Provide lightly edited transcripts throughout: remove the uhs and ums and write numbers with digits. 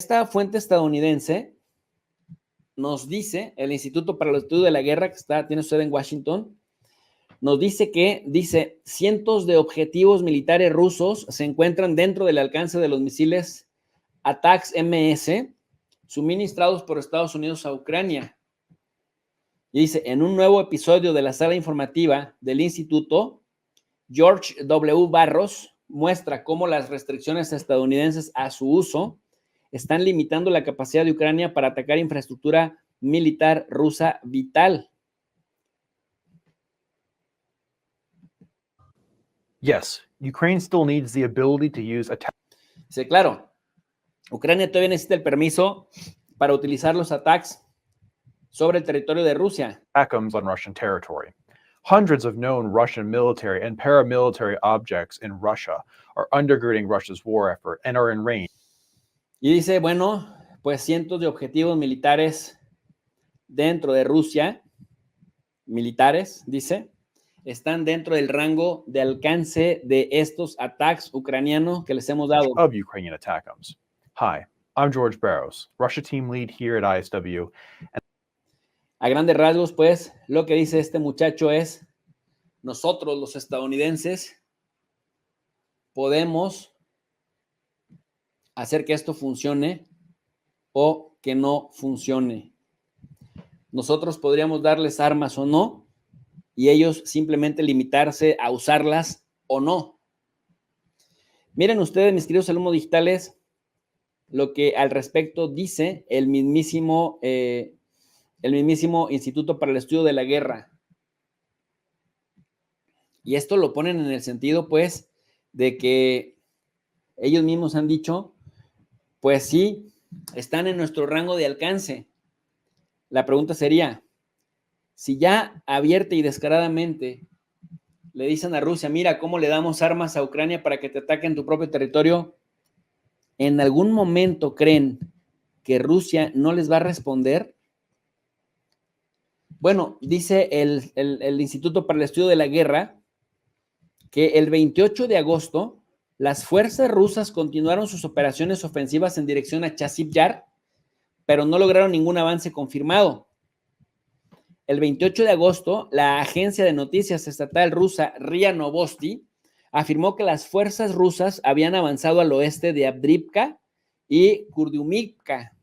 Esta fuente estadounidense nos dice, el Instituto para el Estudio de la Guerra, que tiene sede en Washington, nos dice que, cientos de objetivos militares rusos se encuentran dentro del alcance de los misiles ATACMS suministrados por Estados Unidos a Ucrania. Y dice, en un nuevo episodio de la sala informativa del instituto, George W. Barros muestra cómo las restricciones estadounidenses a su uso están limitando la capacidad de Ucrania para atacar infraestructura militar rusa vital. Yes, Ukraine still needs the ability to use attack. Sí, claro, Ucrania todavía necesita el permiso para utilizar los attacks sobre el territorio de Rusia. ATACMS on Russian territory. Hundreds of known Russian military and paramilitary objects in Russia are undergirding Russia's war effort and are in range. Y dice, bueno, pues cientos de objetivos militares dentro de Rusia, militares, dice, están dentro del rango de alcance de estos attacks ucranianos que les hemos dado. Of Ukrainian ATACMS. Hi, I'm George Barrows, Russia team lead here at ISW. A grandes rasgos, pues, lo que dice este muchacho es, nosotros los estadounidenses podemos hacer que esto funcione o que no funcione. Nosotros podríamos darles armas o no, y ellos simplemente limitarse a usarlas o no. Miren ustedes, mis queridos alumnos digitales, lo que al respecto dice el mismísimo Instituto para el Estudio de la Guerra. Y esto lo ponen en el sentido, pues, de que ellos mismos han dicho, pues sí, están en nuestro rango de alcance. La pregunta sería, si ya abierta y descaradamente le dicen a Rusia, mira cómo le damos armas a Ucrania para que te ataquen tu propio territorio, ¿en algún momento creen que Rusia no les va a responder? Bueno, dice el Instituto para el Estudio de la Guerra que el 28 de agosto las fuerzas rusas continuaron sus operaciones ofensivas en dirección a Chasiv Yar, pero no lograron ningún avance confirmado. El 28 de agosto, la agencia de noticias estatal rusa RIA Novosti afirmó que las fuerzas rusas habían avanzado al oeste de Avdiivka y Kurdyumivka,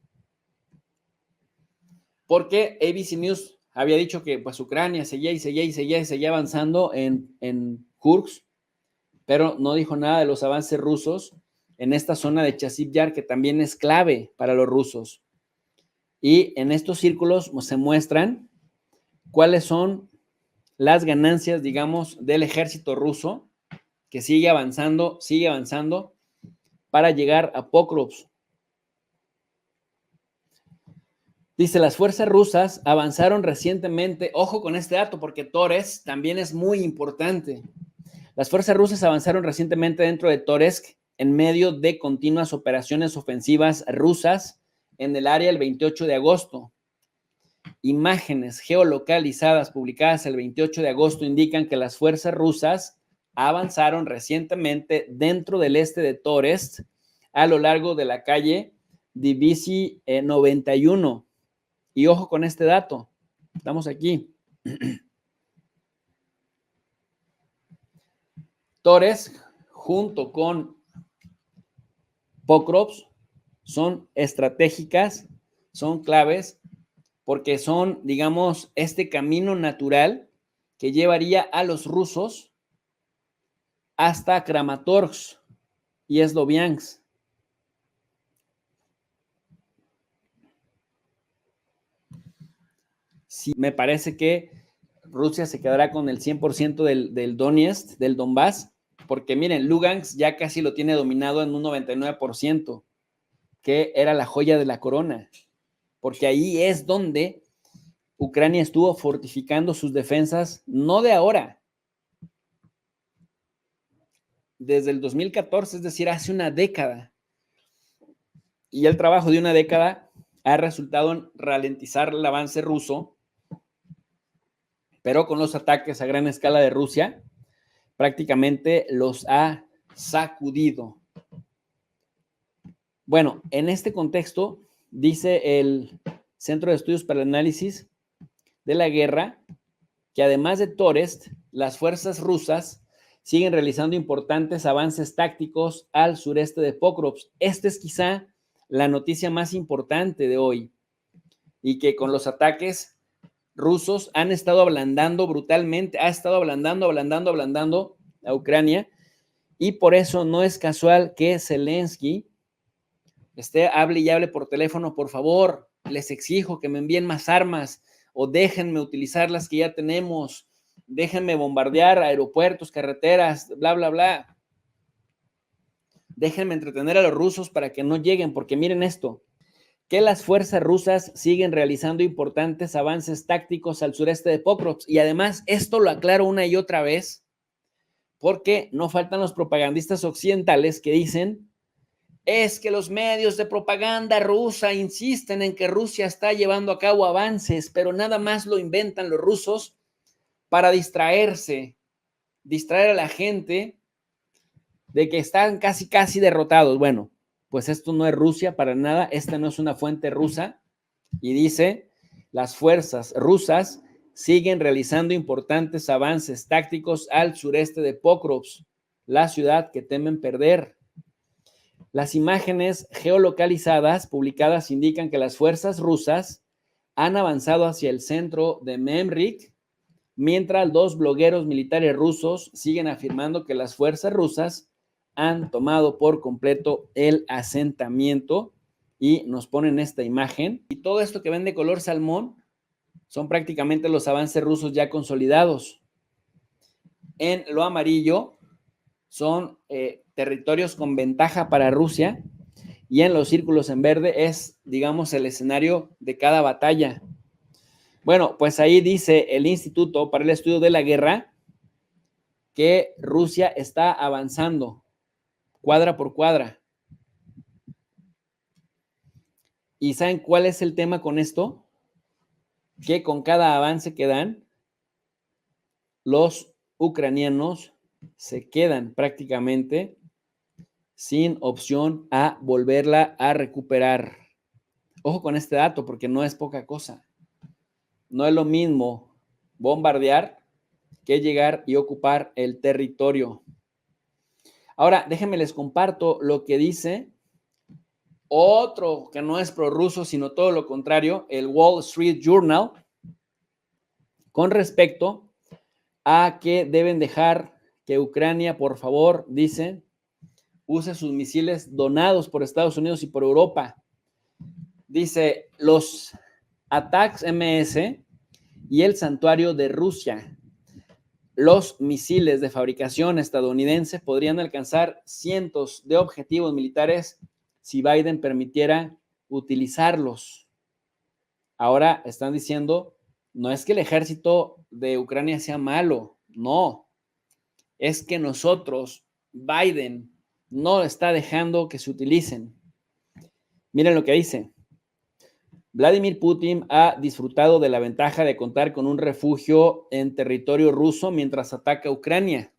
porque ABC News había dicho que pues Ucrania seguía avanzando en Kursk, pero no dijo nada de los avances rusos en esta zona de Chasiv Yar, que también es clave para los rusos. Y en estos círculos se muestran cuáles son las ganancias, digamos, del ejército ruso, que sigue avanzando para llegar a Pokrovsk. Dice, las fuerzas rusas avanzaron recientemente, ojo con este dato, porque Toretsk también es muy importante. Las fuerzas rusas avanzaron recientemente dentro de Toretsk en medio de continuas operaciones ofensivas rusas en el área el 28 de agosto. Imágenes geolocalizadas publicadas el 28 de agosto indican que las fuerzas rusas avanzaron recientemente dentro del este de Toretsk a lo largo de la calle Divisi 91. Y ojo con este dato, estamos aquí. Toretsk junto con Pokrovsk son estratégicas, son claves, porque son, digamos, este camino natural que llevaría a los rusos hasta Kramatorsk y Sloviansk. Sí, me parece que Rusia se quedará con el 100% del Donetsk, del Donbass, porque miren, Lugansk ya casi lo tiene dominado en un 99%, que era la joya de la corona, porque ahí es donde Ucrania estuvo fortificando sus defensas, no de ahora, desde el 2014, es decir, hace una década. Y el trabajo de una década ha resultado en ralentizar el avance ruso, pero con los ataques a gran escala de Rusia, prácticamente los ha sacudido. Bueno, en este contexto, dice el Centro de Estudios para el Análisis de la Guerra que además de Torest, las fuerzas rusas siguen realizando importantes avances tácticos al sureste de Pokrovsk. Esta es quizá la noticia más importante de hoy y que con los ataques rusos han estado ablandando brutalmente, ha estado ablandando a Ucrania y por eso no es casual que Zelensky hable y hable por teléfono, por favor, les exijo que me envíen más armas o déjenme utilizar las que ya tenemos, déjenme bombardear aeropuertos, carreteras, bla, bla, bla. Déjenme entretener a los rusos para que no lleguen, porque miren esto, que las fuerzas rusas siguen realizando importantes avances tácticos al sureste de Pokrovsk. Y además, esto lo aclaro una y otra vez, porque no faltan los propagandistas occidentales que dicen, es que los medios de propaganda rusa insisten en que Rusia está llevando a cabo avances, pero nada más lo inventan los rusos para distraer a la gente de que están casi derrotados. Bueno, pues esto no es Rusia para nada, esta no es una fuente rusa y dice, las fuerzas rusas siguen realizando importantes avances tácticos al sureste de Pokrovsk, la ciudad que temen perder. Las imágenes geolocalizadas publicadas indican que las fuerzas rusas han avanzado hacia el centro de Memrik, mientras dos blogueros militares rusos siguen afirmando que las fuerzas rusas han tomado por completo el asentamiento y nos ponen esta imagen. Y todo esto que ven de color salmón son prácticamente los avances rusos ya consolidados. En lo amarillo son territorios con ventaja para Rusia y en los círculos en verde es, digamos, el escenario de cada batalla. Bueno, pues ahí dice el Instituto para el Estudio de la Guerra que Rusia está avanzando cuadra por cuadra. ¿Y saben cuál es el tema con esto? Que con cada avance que dan, los ucranianos se quedan prácticamente sin opción a volverla a recuperar. Ojo con este dato porque no es poca cosa. No es lo mismo bombardear que llegar y ocupar el territorio. Ahora, déjenme les comparto lo que dice otro que no es prorruso, sino todo lo contrario, el Wall Street Journal, con respecto a que deben dejar que Ucrania, por favor, dice, use sus misiles donados por Estados Unidos y por Europa. Dice, los ATACMS y el santuario de Rusia. Los misiles de fabricación estadounidense podrían alcanzar cientos de objetivos militares si Biden permitiera utilizarlos. Ahora están diciendo, no es que el ejército de Ucrania sea malo, no, es que nosotros, Biden, no está dejando que se utilicen. Miren lo que dice. Vladimir Putin ha disfrutado de la ventaja de contar con un refugio en territorio ruso mientras ataca a Ucrania.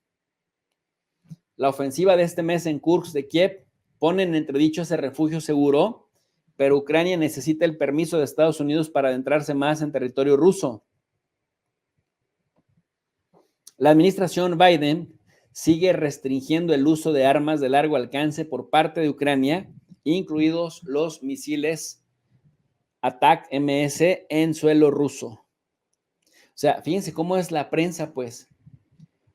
La ofensiva de este mes en Kursk de Kiev pone en entredicho ese refugio seguro, pero Ucrania necesita el permiso de Estados Unidos para adentrarse más en territorio ruso. La administración Biden sigue restringiendo el uso de armas de largo alcance por parte de Ucrania, incluidos los misiles ATACMS en suelo ruso. O sea, fíjense cómo es la prensa, pues.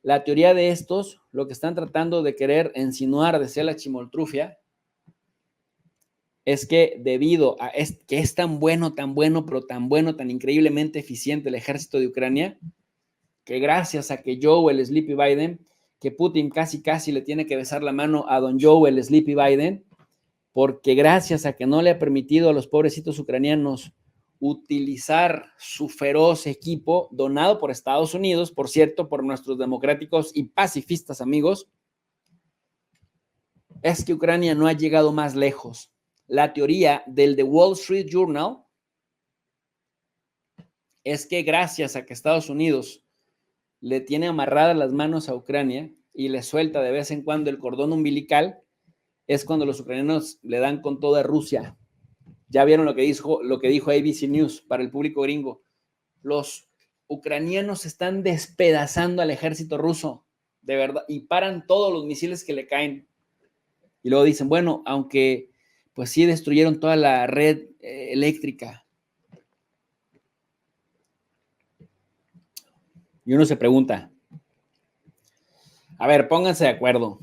La teoría de estos, lo que están tratando de querer insinuar de ser la chimoltrufia, es que debido a que es tan bueno, pero tan bueno, tan increíblemente eficiente el ejército de Ucrania, que gracias a que Joe, el Sleepy Biden, que Putin casi le tiene que besar la mano a don Joe, el Sleepy Biden, porque gracias a que no le ha permitido a los pobrecitos ucranianos utilizar su feroz equipo donado por Estados Unidos, por cierto, por nuestros democráticos y pacifistas amigos, es que Ucrania no ha llegado más lejos. La teoría del The Wall Street Journal es que gracias a que Estados Unidos le tiene amarradas las manos a Ucrania y le suelta de vez en cuando el cordón umbilical, es cuando los ucranianos le dan con toda Rusia. Ya vieron lo que dijo ABC News para el público gringo. Los ucranianos están despedazando al ejército ruso, de verdad, y paran todos los misiles que le caen. Y luego dicen, bueno, aunque pues sí destruyeron toda la red eléctrica. Y uno se pregunta, a ver, pónganse de acuerdo.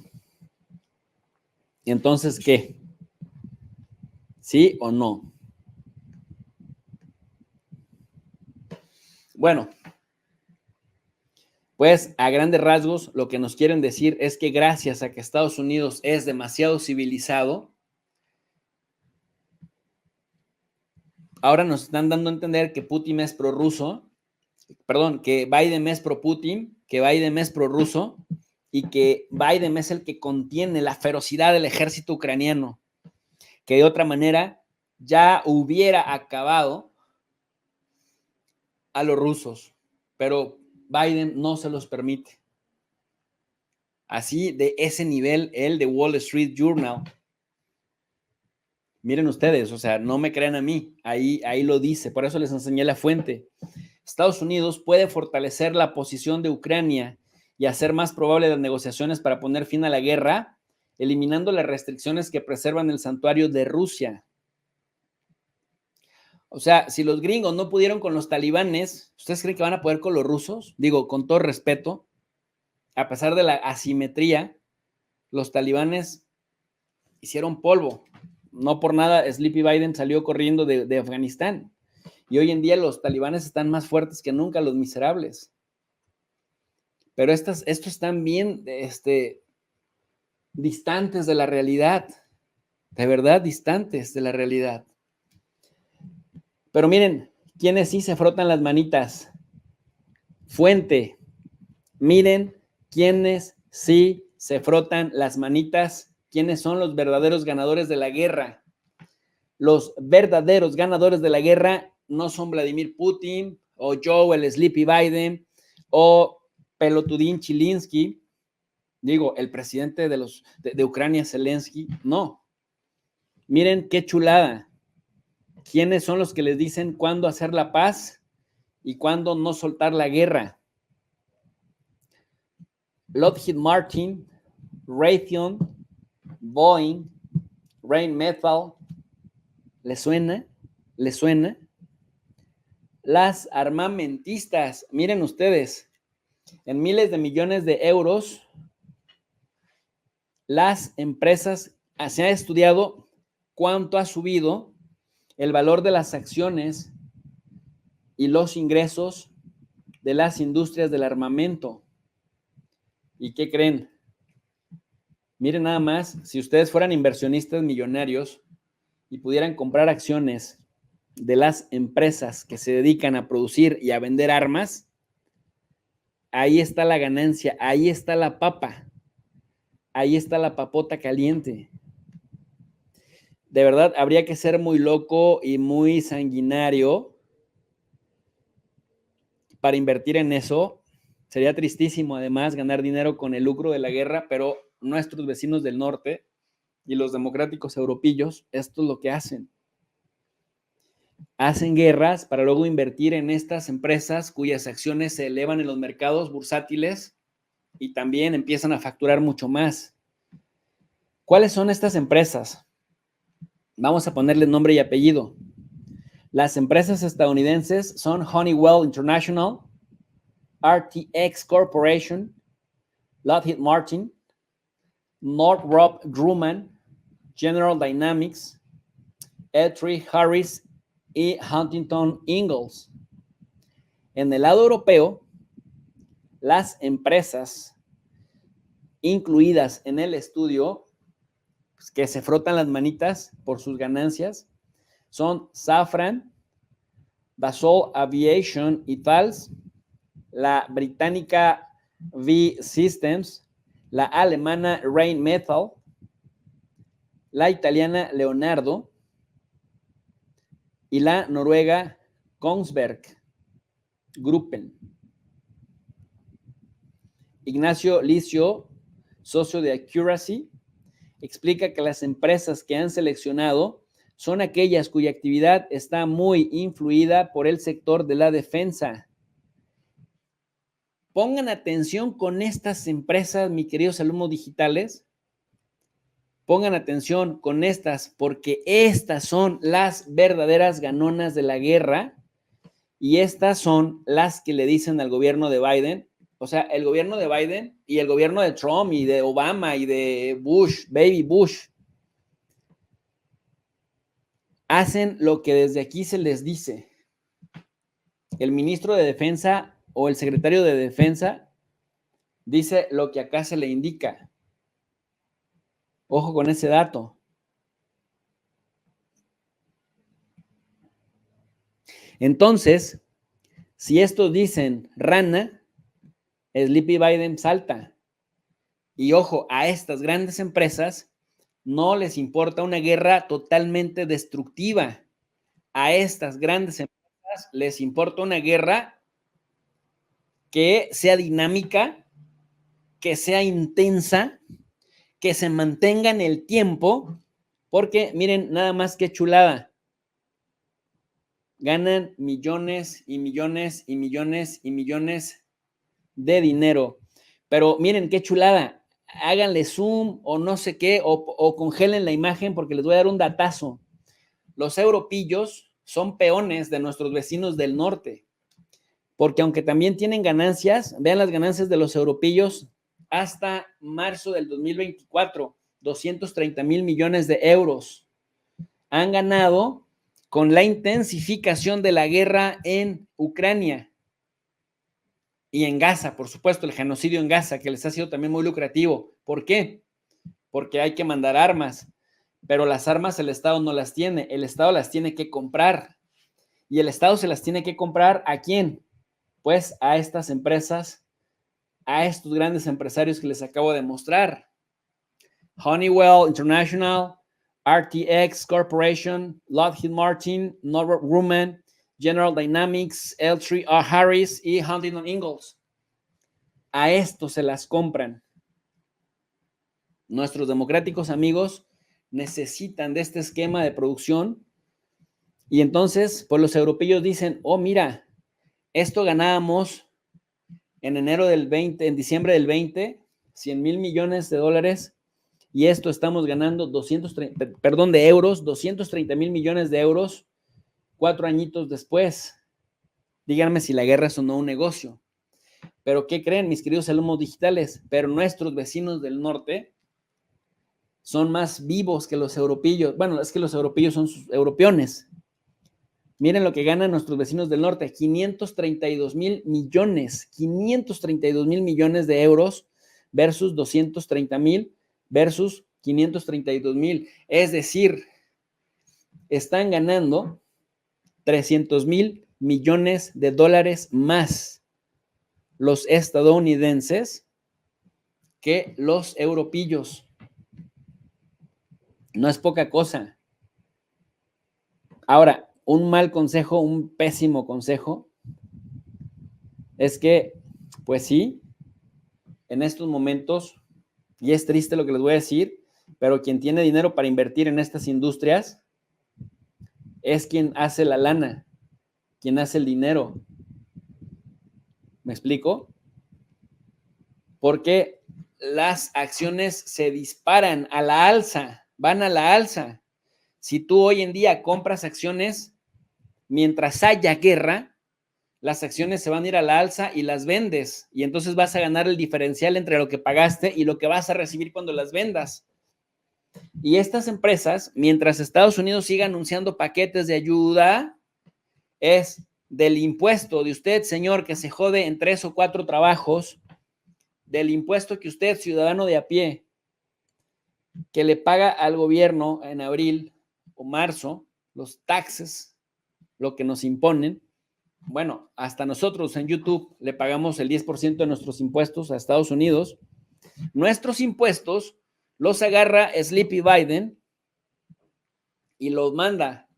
¿Y entonces qué? ¿Sí o no? Bueno, pues a grandes rasgos lo que nos quieren decir es que gracias a que Estados Unidos es demasiado civilizado, ahora nos están dando a entender que Putin es prorruso, perdón, que Biden es pro Putin, que Biden es prorruso y que Biden es el que contiene la ferocidad del ejército ucraniano, que de otra manera ya hubiera acabado a los rusos, pero Biden no se los permite. Así de ese nivel, el de Wall Street Journal. Miren ustedes, o sea, no me crean a mí, ahí lo dice, por eso les enseñé la fuente. Estados Unidos puede fortalecer la posición de Ucrania y hacer más probable las negociaciones para poner fin a la guerra, eliminando las restricciones que preservan el santuario de Rusia. O sea, si los gringos no pudieron con los talibanes, ¿ustedes creen que van a poder con los rusos? Digo, con todo respeto, a pesar de la asimetría, los talibanes hicieron polvo. No por nada Sleepy Biden salió corriendo de Afganistán. Y hoy en día los talibanes están más fuertes que nunca, los miserables. Pero estos están bien distantes de la realidad. De verdad, distantes de la realidad. Pero miren, ¿quiénes sí se frotan las manitas? Fuente. Miren quiénes sí se frotan las manitas, quiénes son los verdaderos ganadores de la guerra. Los verdaderos ganadores de la guerra no son Vladimir Putin o Joe el Sleepy Biden o Pelotudín Chilinsky, digo, el presidente de Ucrania, Zelensky, no. Miren qué chulada. ¿Quiénes son los que les dicen cuándo hacer la paz y cuándo no soltar la guerra? Lockheed Martin, Raytheon, Boeing, Rheinmetall. ¿Les suena? ¿Les suena? Las armamentistas, miren ustedes, en miles de millones de euros, las empresas, se ha estudiado cuánto ha subido el valor de las acciones y los ingresos de las industrias del armamento. ¿Y qué creen? Miren nada más, si ustedes fueran inversionistas millonarios y pudieran comprar acciones de las empresas que se dedican a producir y a vender armas, ahí está la ganancia, ahí está la papa, ahí está la papota caliente. De verdad, habría que ser muy loco y muy sanguinario para invertir en eso. Sería tristísimo, además, ganar dinero con el lucro de la guerra, pero nuestros vecinos del norte y los democráticos europeos, esto es lo que hacen. Hacen guerras para luego invertir en estas empresas cuyas acciones se elevan en los mercados bursátiles y también empiezan a facturar mucho más. ¿Cuáles son estas empresas? Vamos a ponerle nombre y apellido. Las empresas estadounidenses son Honeywell International, RTX Corporation, Lockheed Martin, Northrop Grumman, General Dynamics, L3Harris y Huntington Ingalls. En el lado europeo, las empresas incluidas en el estudio, pues, que se frotan las manitas por sus ganancias, son Safran, Dassault Aviation y Thales, la británica V-Systems, la alemana Rheinmetall, la italiana Leonardo y la noruega Kongsberg Gruppen. Ignacio Licio, socio de Accuracy, explica que las empresas que han seleccionado son aquellas cuya actividad está muy influida por el sector de la defensa. Pongan atención con estas empresas, mis queridos alumnos digitales. Pongan atención con estas, porque estas son las verdaderas ganonas de la guerra y estas son las que le dicen al gobierno de Biden, o sea, el gobierno de Biden y el gobierno de Trump y de Obama y de Bush, baby Bush, hacen lo que desde aquí se les dice. El ministro de Defensa o el secretario de Defensa dice lo que acá se le indica. Ojo con ese dato. Entonces, si estos dicen rana, Sleepy Biden salta. Y ojo, a estas grandes empresas no les importa una guerra totalmente destructiva. A estas grandes empresas les importa una guerra que sea dinámica, que sea intensa, que se mantenga en el tiempo, porque miren, nada más que chulada. Ganan millones y millones y millones y millones de dinero. Pero miren qué chulada. Háganle zoom o no sé qué, o congelen la imagen porque les voy a dar un datazo. Los europillos son peones de nuestros vecinos del norte, porque aunque también tienen ganancias, vean las ganancias de los europillos hasta marzo del 2024, 230 mil millones de euros. Han ganado con la intensificación de la guerra en Ucrania y en Gaza, por supuesto, el genocidio en Gaza, que les ha sido también muy lucrativo. ¿Por qué? Porque hay que mandar armas, pero las armas el Estado no las tiene, el Estado las tiene que comprar. ¿Y el Estado se las tiene que comprar a quién? Pues a estas empresas, a estos grandes empresarios que les acabo de mostrar. Honeywell International, RTX Corporation, Lockheed Martin, Northrop Grumman, General Dynamics, L3 Harris y Huntington Ingalls. A estos se las compran. Nuestros democráticos amigos necesitan de este esquema de producción y entonces, pues los europeos dicen, oh, mira, esto ganábamos en enero del 20, en diciembre del 20, 100 mil millones de dólares y esto estamos ganando 230 mil millones de euros 4 añitos después. Díganme si la guerra es o no un negocio. Pero ¿qué creen, mis queridos alumnos digitales? Pero nuestros vecinos del norte son más vivos que los europeos. Bueno, es que los europeos son sus europeones. Miren lo que ganan nuestros vecinos del norte, 532 mil millones de euros versus 230 mil versus 532 mil. Es decir, están ganando 300 mil millones de dólares más los estadounidenses que los europeos. No es poca cosa. Ahora, un mal consejo, un pésimo consejo, es que, pues sí, en estos momentos, y es triste lo que les voy a decir, pero quien tiene dinero para invertir en estas industrias es quien hace la lana, quien hace el dinero. ¿Me explico? Porque las acciones se disparan a la alza, van a la alza. Si tú hoy en día compras acciones, mientras haya guerra, las acciones se van a ir a la alza y las vendes. Y entonces vas a ganar el diferencial entre lo que pagaste y lo que vas a recibir cuando las vendas. Y estas empresas, mientras Estados Unidos siga anunciando paquetes de ayuda, es del impuesto de usted, señor, que se jode en 3 o 4 trabajos, del impuesto que usted, ciudadano de a pie, que le paga al gobierno en abril o marzo, los taxes, lo que nos imponen. Bueno, hasta nosotros en YouTube le pagamos el 10% de nuestros impuestos a Estados Unidos. Nuestros impuestos los agarra Sleepy Biden y los manda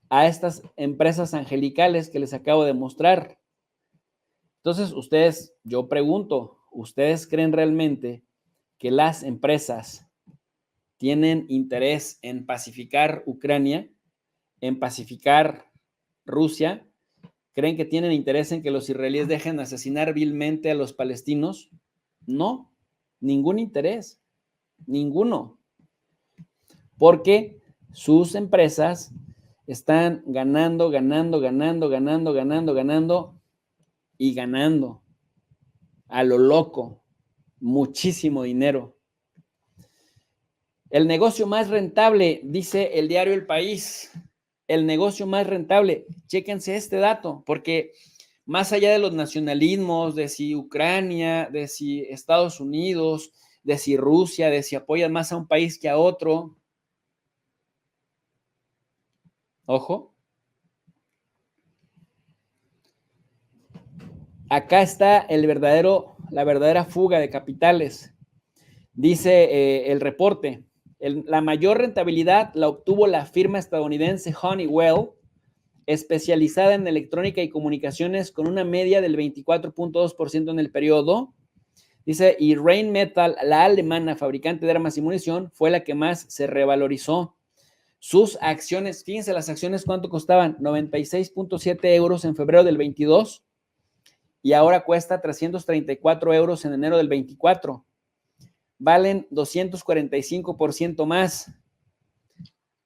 a estas empresas angelicales que les acabo de mostrar. Entonces, ustedes, yo pregunto, ¿ustedes creen realmente que las empresas tienen interés en pacificar Ucrania, en pacificar Rusia. ¿Creen que tienen interés en que los israelíes dejen asesinar vilmente a los palestinos? No, ningún interés, ninguno. Porque sus empresas están ganando y ganando a lo loco, muchísimo dinero. El negocio más rentable, dice el diario El País, el negocio más rentable, chéquense este dato, porque más allá de los nacionalismos, de si Ucrania, de si Estados Unidos, de si Rusia, de si apoyan más a un país que a otro, ojo, acá está la verdadera fuga de capitales. Dice el reporte, la mayor rentabilidad la obtuvo la firma estadounidense Honeywell, especializada en electrónica y comunicaciones, con una media del 24.2% en el periodo. Dice, y Rheinmetall, la alemana fabricante de armas y munición, fue la que más se revalorizó. Sus acciones, fíjense las acciones cuánto costaban, 96.7 euros en febrero del 22 y ahora cuesta 334 euros en enero del 24. Valen 245% más.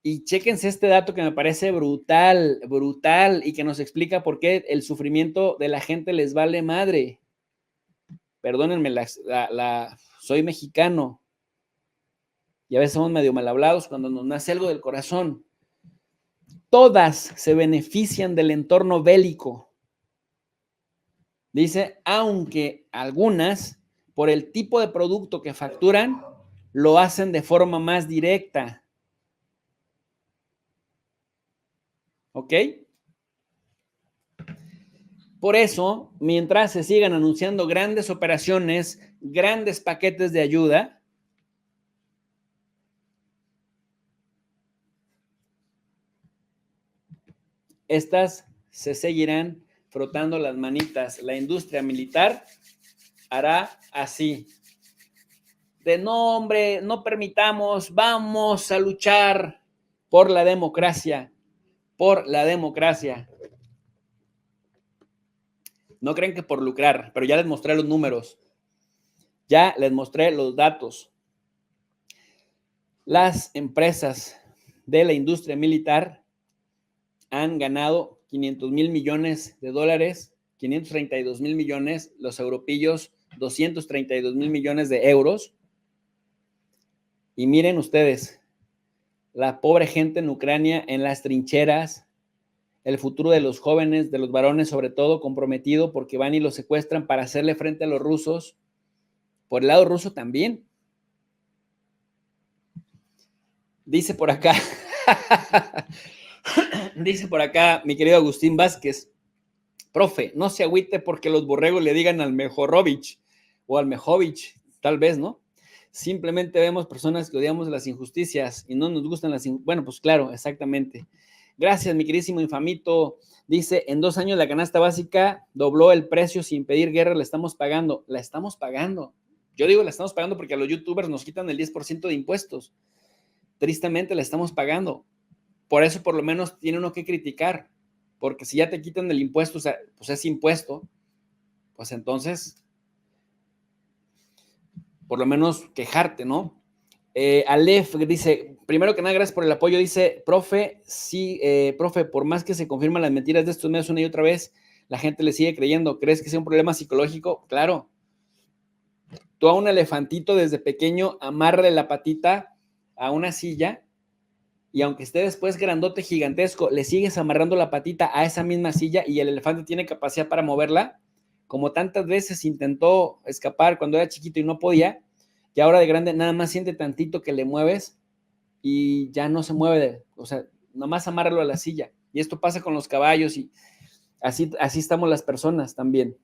Y chéquense este dato que me parece brutal, brutal, y que nos explica por qué el sufrimiento de la gente les vale madre. Perdónenme, soy mexicano y a veces somos medio mal hablados cuando nos nace algo del corazón. Todas se benefician del entorno bélico. Dice, aunque algunas, por el tipo de producto que facturan, lo hacen de forma más directa. ¿Ok? Por eso, mientras se sigan anunciando grandes operaciones, grandes paquetes de ayuda, estas se seguirán frotando las manitas. La industria militar hará así. De no, hombre, no permitamos, vamos a luchar por la democracia, por la democracia. No creen que por lucrar, pero ya les mostré los números, ya les mostré los datos. Las empresas de la industria militar han ganado 500,000 millones de dólares, 532,000 millones, los europillos 232,000 millones de euros. Y miren ustedes, la pobre gente en Ucrania, en las trincheras, el futuro de los jóvenes, de los varones sobre todo, comprometido porque van y los secuestran para hacerle frente a los rusos. Por el lado ruso también. Dice por acá, dice por acá mi querido Agustín Vázquez, profe, no se agüite porque los borregos le digan al Mejorovich o al Mejovich, tal vez, ¿no? Simplemente vemos personas que odiamos las injusticias y no nos gustan las injusticias. Bueno, pues claro, exactamente. Gracias, mi queridísimo Infamito. Dice, en 2 años la canasta básica dobló el precio sin pedir guerra, la estamos pagando. La estamos pagando. Yo digo la estamos pagando porque a los youtubers nos quitan el 10% de impuestos. Tristemente la estamos pagando. Por eso por lo menos tiene uno que criticar. Porque si ya te quitan el impuesto, o sea, pues es impuesto, pues entonces, por lo menos quejarte, ¿no? Aleph dice, primero que nada, gracias por el apoyo. Dice, profe, sí, profe, por más que se confirman las mentiras de estos medios una y otra vez, la gente le sigue creyendo. ¿Crees que sea un problema psicológico? Claro. Tú a un elefantito desde pequeño, amarre la patita a una silla y aunque esté después grandote, gigantesco, le sigues amarrando la patita a esa misma silla y el elefante tiene capacidad para moverla, como tantas veces intentó escapar cuando era chiquito y no podía, y ahora de grande nada más siente tantito que le mueves y ya no se mueve, o sea, nomás amárralo a la silla. Y esto pasa con los caballos y así estamos las personas también,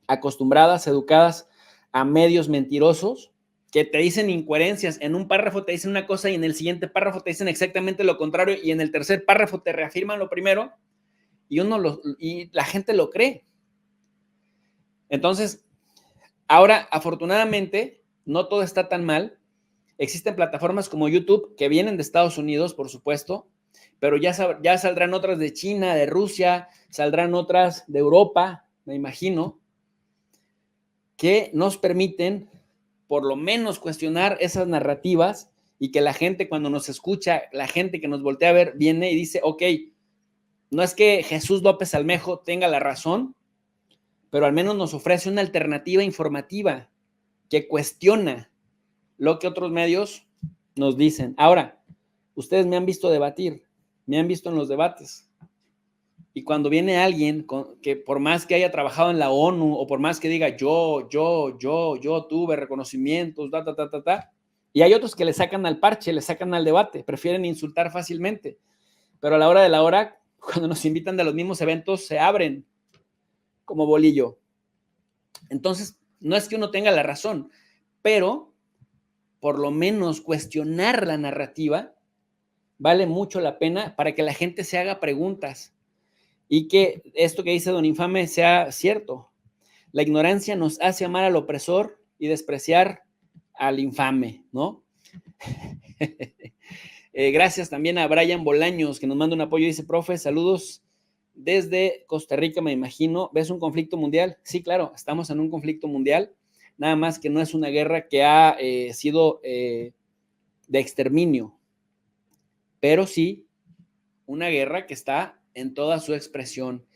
acostumbradas, educadas a medios mentirosos que te dicen incoherencias. En un párrafo te dicen una cosa y en el siguiente párrafo te dicen exactamente lo contrario y en el tercer párrafo te reafirman lo primero y la gente lo cree. Entonces, ahora, afortunadamente, no todo está tan mal. Existen plataformas como YouTube que vienen de Estados Unidos, por supuesto, pero ya saldrán otras de China, de Rusia, saldrán otras de Europa, me imagino, que nos permiten por lo menos cuestionar esas narrativas y que la gente cuando nos escucha, la gente que nos voltea a ver, viene y dice, ok, no es que Jesús López Almejo tenga la razón, pero al menos nos ofrece una alternativa informativa que cuestiona lo que otros medios nos dicen. Ahora, ustedes me han visto debatir, me han visto en los debates. Y cuando viene alguien que por más que haya trabajado en la ONU o por más que diga yo tuve reconocimientos, y hay otros que le sacan al parche, le sacan al debate, prefieren insultar fácilmente. Pero a la hora de la hora, cuando nos invitan de los mismos eventos, se abren como bolillo. Entonces, no es que uno tenga la razón, pero por lo menos cuestionar la narrativa vale mucho la pena para que la gente se haga preguntas y que esto que dice don Infame sea cierto. La ignorancia nos hace amar al opresor y despreciar al infame, ¿no? Gracias también a Brian Bolaños, que nos manda un apoyo. Dice, profe, saludos desde Costa Rica, me imagino. ¿Ves un conflicto mundial? Sí, claro, estamos en un conflicto mundial, nada más que no es una guerra que ha sido de exterminio, pero sí una guerra que está en toda su expresión.